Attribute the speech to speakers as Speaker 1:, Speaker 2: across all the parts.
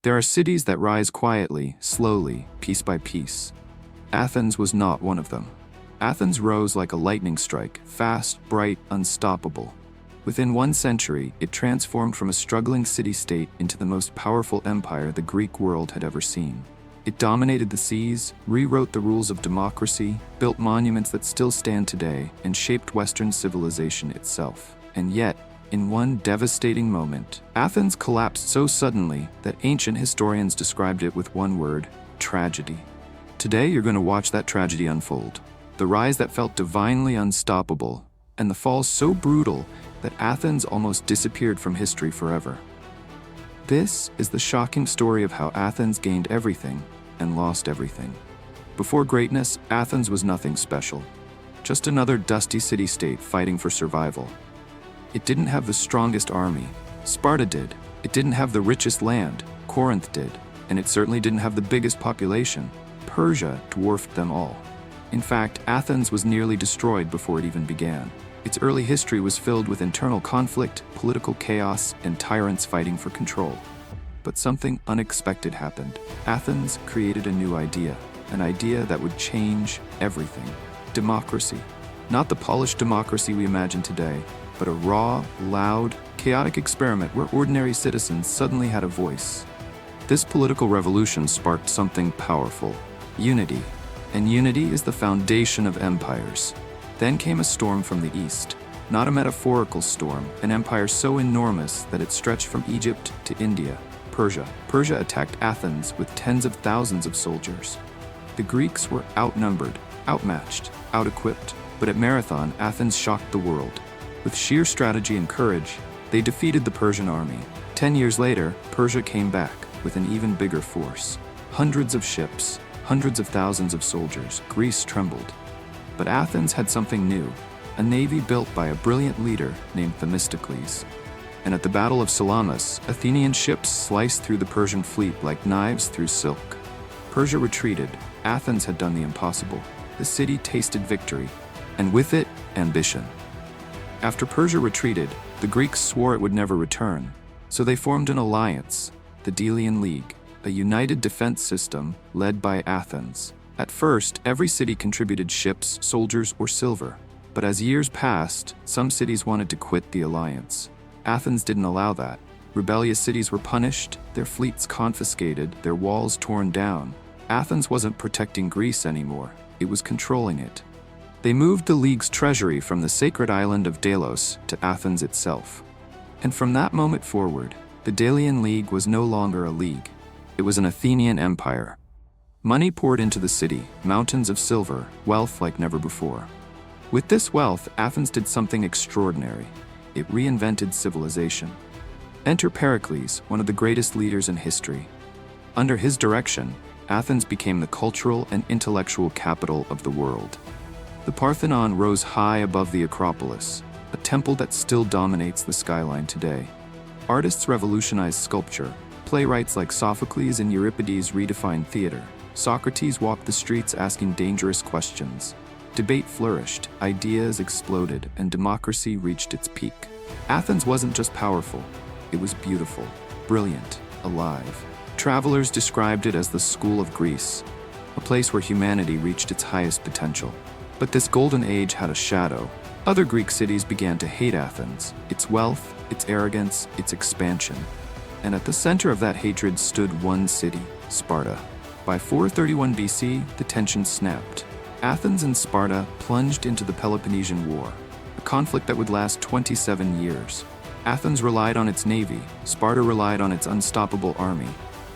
Speaker 1: There are cities that rise quietly, slowly, piece by piece. Athens was not one of them. Athens rose like a lightning strike, fast, bright, unstoppable. Within 1 century, it transformed from a struggling city-state into the most powerful empire the Greek world had ever seen. It dominated the seas, rewrote the rules of democracy, built monuments that still stand today, and shaped Western civilization itself. And yet, in one devastating moment, Athens collapsed so suddenly that ancient historians described it with one word: tragedy. Today, you're going to watch that tragedy unfold. The rise that felt divinely unstoppable, and the fall so brutal that Athens almost disappeared from history forever. This is the shocking story of how Athens gained everything and lost everything. Before greatness, Athens was nothing special. Just another dusty city-state fighting for survival. It didn't have the strongest army. Sparta did. It didn't have the richest land. Corinth did. And it certainly didn't have the biggest population. Persia dwarfed them all. In fact, Athens was nearly destroyed before it even began. Its early history was filled with internal conflict, political chaos, and tyrants fighting for control. But something unexpected happened. Athens created a new idea, an idea that would change everything. Democracy. Not the polished democracy we imagine today, but a raw, loud, chaotic experiment where ordinary citizens suddenly had a voice. This political revolution sparked something powerful: unity. And unity is the foundation of empires. Then came a storm from the east. Not a metaphorical storm, an empire so enormous that it stretched from Egypt to India. Persia. Persia attacked Athens with tens of thousands of soldiers. The Greeks were outnumbered, outmatched, out-equipped. But at Marathon, Athens shocked the world. With sheer strategy and courage, they defeated the Persian army. 10 years later, Persia came back with an even bigger force. Hundreds of ships, hundreds of thousands of soldiers. Greece trembled. But Athens had something new, a navy built by a brilliant leader named Themistocles. And at the Battle of Salamis, Athenian ships sliced through the Persian fleet like knives through silk. Persia retreated. Athens had done the impossible. The city tasted victory, and with it, ambition. After Persia retreated, the Greeks swore it would never return, so they formed an alliance, the Delian League, a united defense system led by Athens. At first, every city contributed ships, soldiers, or silver. But as years passed, some cities wanted to quit the alliance. Athens didn't allow that. Rebellious cities were punished, their fleets confiscated, their walls torn down. Athens wasn't protecting Greece anymore, it was controlling it. They moved the League's treasury from the sacred island of Delos to Athens itself. And from that moment forward, the Delian League was no longer a league. It was an Athenian empire. Money poured into the city, mountains of silver, wealth like never before. With this wealth, Athens did something extraordinary. It reinvented civilization. Enter Pericles, one of the greatest leaders in history. Under his direction, Athens became the cultural and intellectual capital of the world. The Parthenon rose high above the Acropolis, a temple that still dominates the skyline today. Artists revolutionized sculpture. Playwrights like Sophocles and Euripides redefined theater. Socrates walked the streets asking dangerous questions. Debate flourished, ideas exploded, and democracy reached its peak. Athens wasn't just powerful, it was beautiful, brilliant, alive. Travelers described it as the school of Greece, a place where humanity reached its highest potential. But this golden age had a shadow. Other Greek cities began to hate Athens, its wealth, its arrogance, its expansion. And at the center of that hatred stood one city, Sparta. By 431 BC, the tension snapped. Athens and Sparta plunged into the Peloponnesian War, a conflict that would last 27 years. Athens relied on its navy, Sparta relied on its unstoppable army.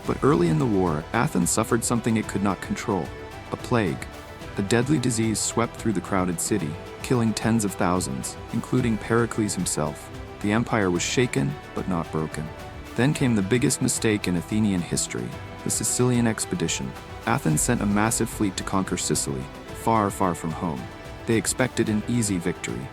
Speaker 1: But early in the war, Athens suffered something it could not control: a plague. A deadly disease swept through the crowded city, killing tens of thousands, including Pericles himself. The empire was shaken, but not broken. Then came the biggest mistake in Athenian history: the Sicilian Expedition. Athens sent a massive fleet to conquer Sicily, far, far from home. They expected an easy victory.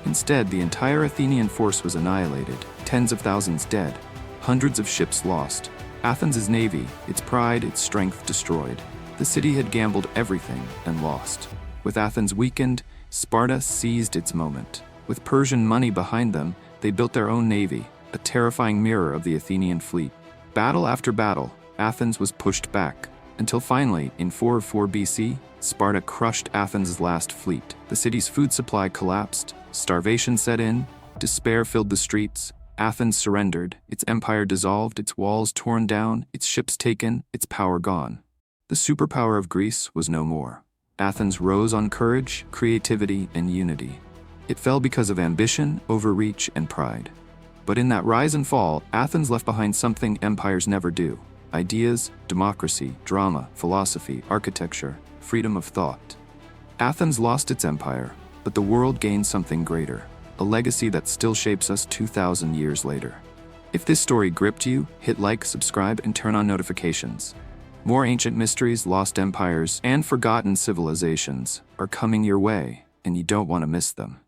Speaker 1: Instead, the entire Athenian force was annihilated, tens of thousands dead, hundreds of ships lost. Athens' navy, its pride, its strength destroyed. The city had gambled everything and lost. With Athens weakened, Sparta seized its moment. With Persian money behind them, they built their own navy, a terrifying mirror of the Athenian fleet. Battle after battle, Athens was pushed back, until finally, in 404 BC, Sparta crushed Athens' last fleet. The city's food supply collapsed, starvation set in, despair filled the streets. Athens surrendered, its empire dissolved, its walls torn down, its ships taken, its power gone. The superpower of Greece was no more. Athens rose on courage, creativity, and unity. It fell because of ambition, overreach, and pride. But in that rise and fall, Athens left behind something empires never do: ideas, democracy, drama, philosophy, architecture, freedom of thought. Athens lost its empire, but the world gained something greater, a legacy that still shapes us 2,000 years later. If this story gripped you, hit like, subscribe, and turn on notifications. More ancient mysteries, lost empires, and forgotten civilizations are coming your way, and you don't want to miss them.